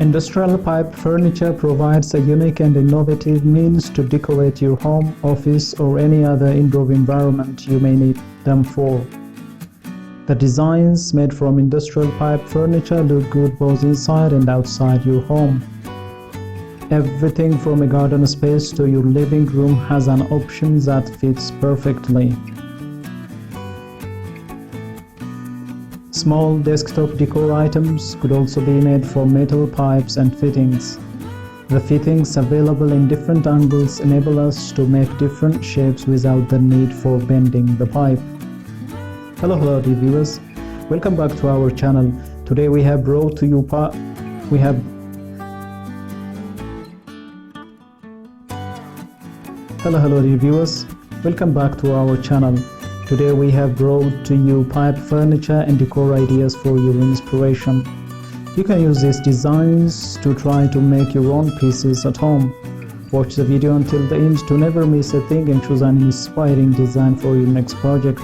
Industrial pipe furniture provides a unique and innovative means to decorate your home, office, or any other indoor environment you may need them for. The designs made from industrial pipe furniture look good both inside and outside your home. Everything from a garden space to your living room has an option that fits perfectly. Small desktop decor items could also be made from metal pipes and fittings. The fittings available in different angles enable us to make different shapes without the need for bending the pipe. Hello dear viewers, welcome back to our channel. Today we have brought to you Hello dear viewers, welcome back to our channel. Today we have brought to you pipe furniture and decor ideas for your inspiration. You can use these designs to try to make your own pieces at home. Watch the video until the end to never miss a thing and choose an inspiring design for your next project.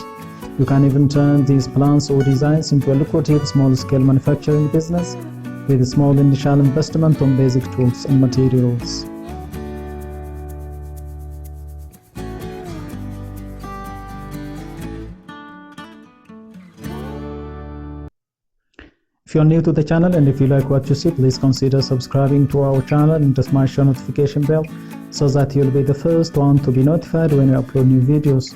You can even turn these plans or designs into a lucrative small-scale manufacturing business with a small initial investment on basic tools and materials. If you are new to the channel and if you like what you see, please consider subscribing to our channel and smash the notification bell so that you'll be the first one to be notified when we upload new videos.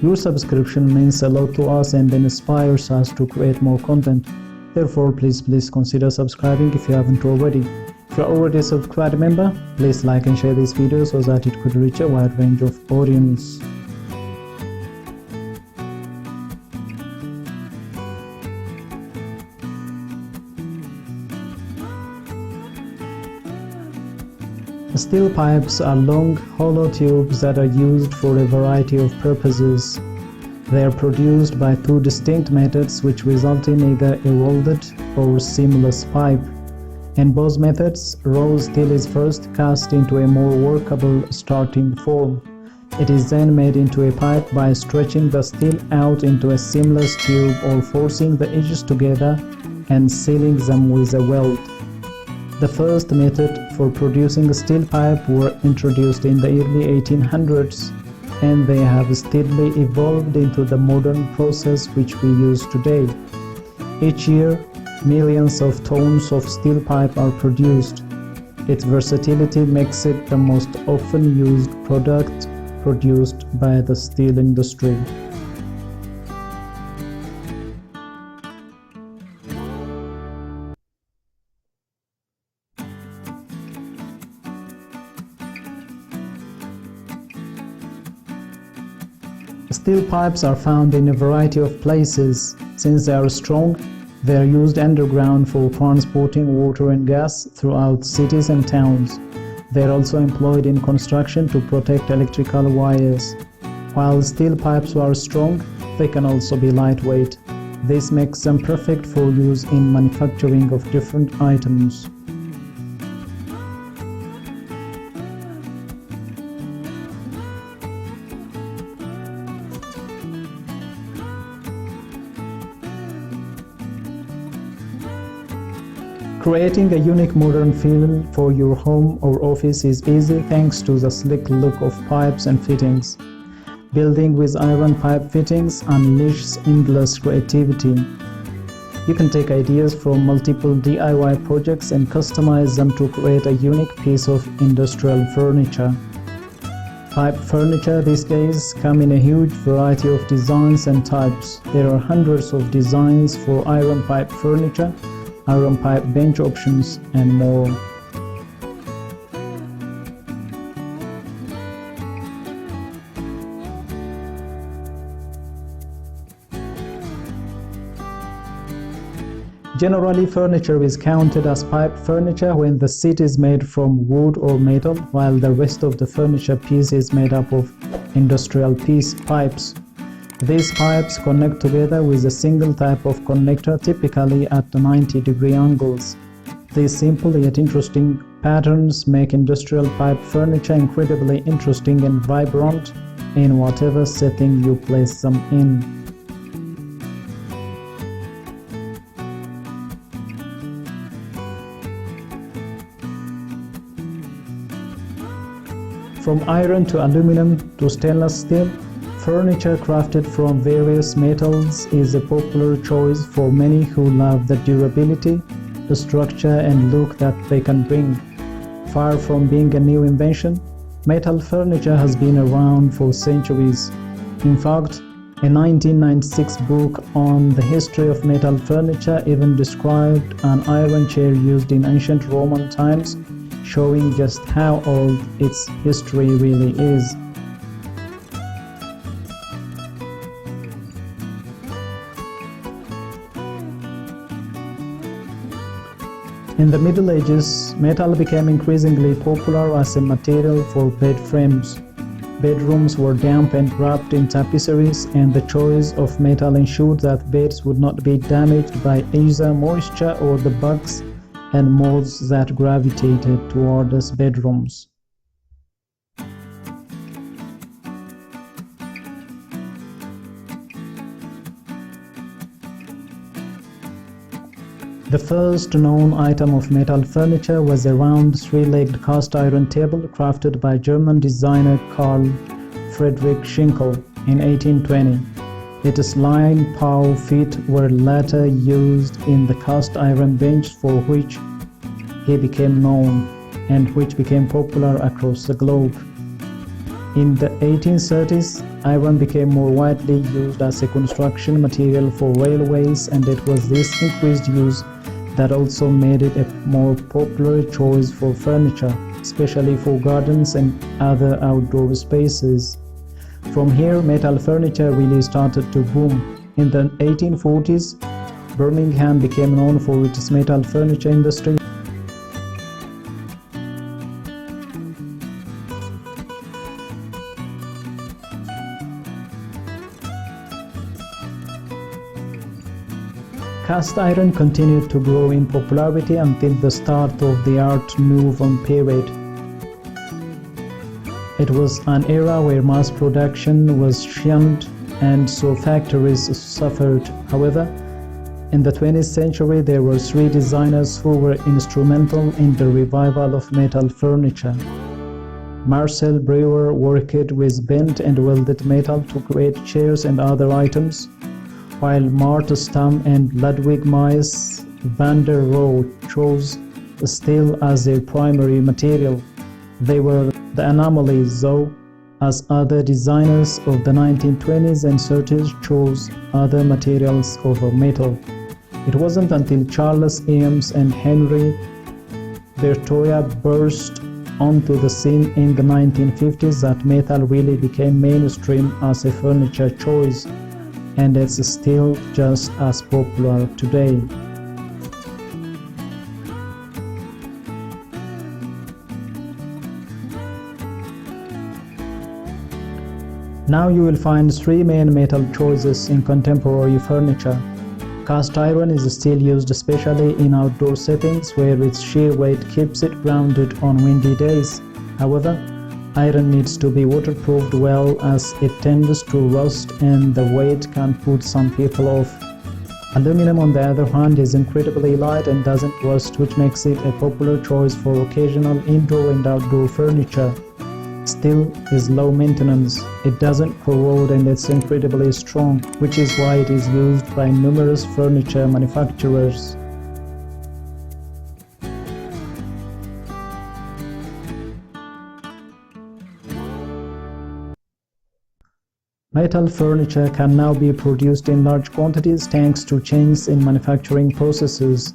Your subscription means a lot to us and inspires us to create more content. Therefore, please consider subscribing if you haven't already. If you are already a subscribed member, please like and share this video so that it could reach a wide range of audience. Steel pipes are long, hollow tubes that are used for a variety of purposes. They are produced by two distinct methods which result in either a welded or seamless pipe. In both methods, raw steel is first cast into a more workable starting form. It is then made into a pipe by stretching the steel out into a seamless tube or forcing the edges together and sealing them with a weld. The first method for producing a steel pipe were introduced in the early 1800s, and they have steadily evolved into the modern process which we use today. Each year, millions of tons of steel pipe are produced. Its versatility makes it the most often used product produced by the steel industry. Steel pipes are found in a variety of places. Since they are strong, they are used underground for transporting water and gas throughout cities and towns. They are also employed in construction to protect electrical wires. While steel pipes are strong, they can also be lightweight. This makes them perfect for use in manufacturing of different items. Creating a unique modern feel for your home or office is easy thanks to the sleek look of pipes and fittings. Building with iron pipe fittings unleashes endless creativity. You can take ideas from multiple DIY projects and customize them to create a unique piece of industrial furniture. Pipe furniture these days come in a huge variety of designs and types. There are hundreds of designs for iron pipe furniture, iron pipe bench options, and more. Generally, furniture is counted as pipe furniture when the seat is made from wood or metal, while the rest of the furniture piece is made up of industrial pipes. These pipes connect together with a single type of connector, typically at 90-degree angles. These simple yet interesting patterns make industrial pipe furniture incredibly interesting and vibrant in whatever setting you place them in. From iron to aluminum to stainless steel, furniture crafted from various metals is a popular choice for many who love the durability, the structure and look that they can bring. Far from being a new invention, metal furniture has been around for centuries. In fact, a 1996 book on the history of metal furniture even described an iron chair used in ancient Roman times, showing just how old its history really is. In the Middle Ages, metal became increasingly popular as a material for bed frames. Bedrooms were damp and wrapped in tapisseries, and the choice of metal ensured that beds would not be damaged by either moisture or the bugs and moths that gravitated towards bedrooms. The first known item of metal furniture was a round three-legged cast iron table crafted by German designer Carl Friedrich Schinkel in 1820. Its line paw feet were later used in the cast iron bench for which he became known and which became popular across the globe. In the 1830s, iron became more widely used as a construction material for railways, and it was this increased use that also made it a more popular choice for furniture, especially for gardens and other outdoor spaces. From here, metal furniture really started to boom. In the 1840s, Birmingham became known for its metal furniture industry. Cast iron continued to grow in popularity until the start of the Art Nouveau period. It was an era where mass production was shunned and so factories suffered. However, in the 20th century there were three designers who were instrumental in the revival of metal furniture. Marcel Breuer worked with bent and welded metal to create chairs and other items, while Martha Stam and Ludwig Mies van der Rohe chose steel as their primary material. They were the anomalies, though, as other designers of the 1920s and 30s chose other materials over metal. It wasn't until Charles Eames and Henry Bertoia burst onto the scene in the 1950s that metal really became mainstream as a furniture choice, and it's still just as popular today. Now you will find three main metal choices in contemporary furniture. Cast iron is still used especially in outdoor settings where its sheer weight keeps it grounded on windy days. However, iron needs to be waterproofed well as it tends to rust and the weight can put some people off. Aluminum, on the other hand, is incredibly light and doesn't rust, which makes it a popular choice for occasional indoor and outdoor furniture. Steel is low maintenance, it doesn't corrode, and it's incredibly strong, which is why it is used by numerous furniture manufacturers. Metal furniture can now be produced in large quantities thanks to changes in manufacturing processes.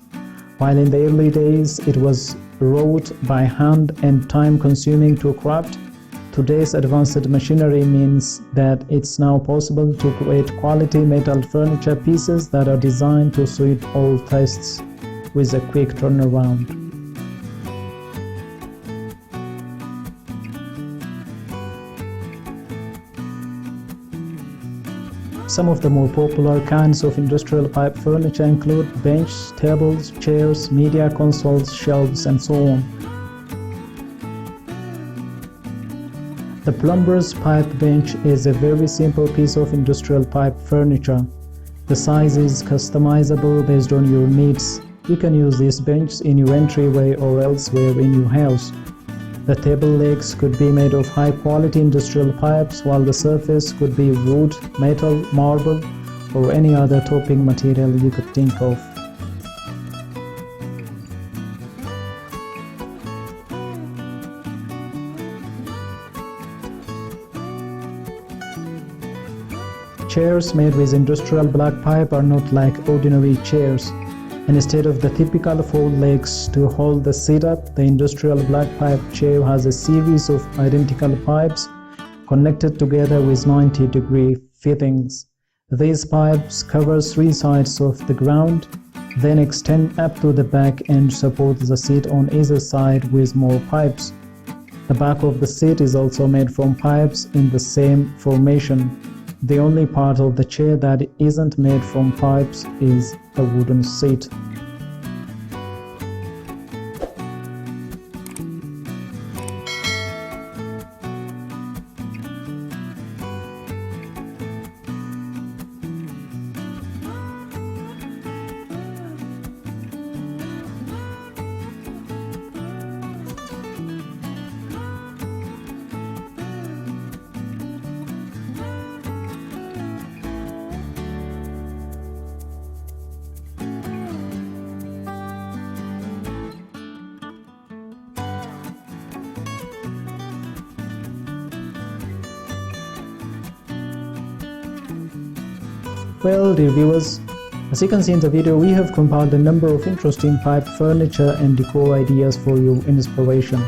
While in the early days it was wrought by hand and time-consuming to craft, today's advanced machinery means that it's now possible to create quality metal furniture pieces that are designed to suit all tastes with a quick turnaround. Some of the more popular kinds of industrial pipe furniture include benches, tables, chairs, media consoles, shelves, and so on. The plumber's pipe bench is a very simple piece of industrial pipe furniture. The size is customizable based on your needs. You can use this bench in your entryway or elsewhere in your house. The table legs could be made of high-quality industrial pipes, while the surface could be wood, metal, marble, or any other topping material you could think of. Chairs made with industrial black pipe are not like ordinary chairs. Instead of the typical four legs to hold the seat up, the industrial black pipe chair has a series of identical pipes connected together with 90-degree fittings. These pipes cover three sides of the ground, then extend up to the back and support the seat on either side with more pipes. The back of the seat is also made from pipes in the same formation. The only part of the chair that isn't made from pipes is a wooden seat. Well, dear viewers, as you can see in the video, we have compiled a number of interesting pipe furniture and decor ideas for your inspiration.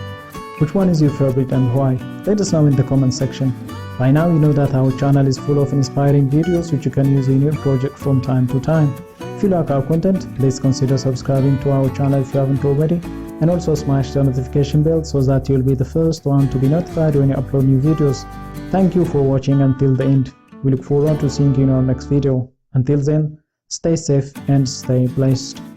Which one is your favorite and why? Let us know in the comment section. By now you know that our channel is full of inspiring videos which you can use in your project from time to time. If you like our content, please consider subscribing to our channel if you haven't already, and also smash the notification bell so that you'll be the first one to be notified when you upload new videos. Thank you for watching until the end. We look forward to seeing you in our next video. Until then, stay safe and stay blessed.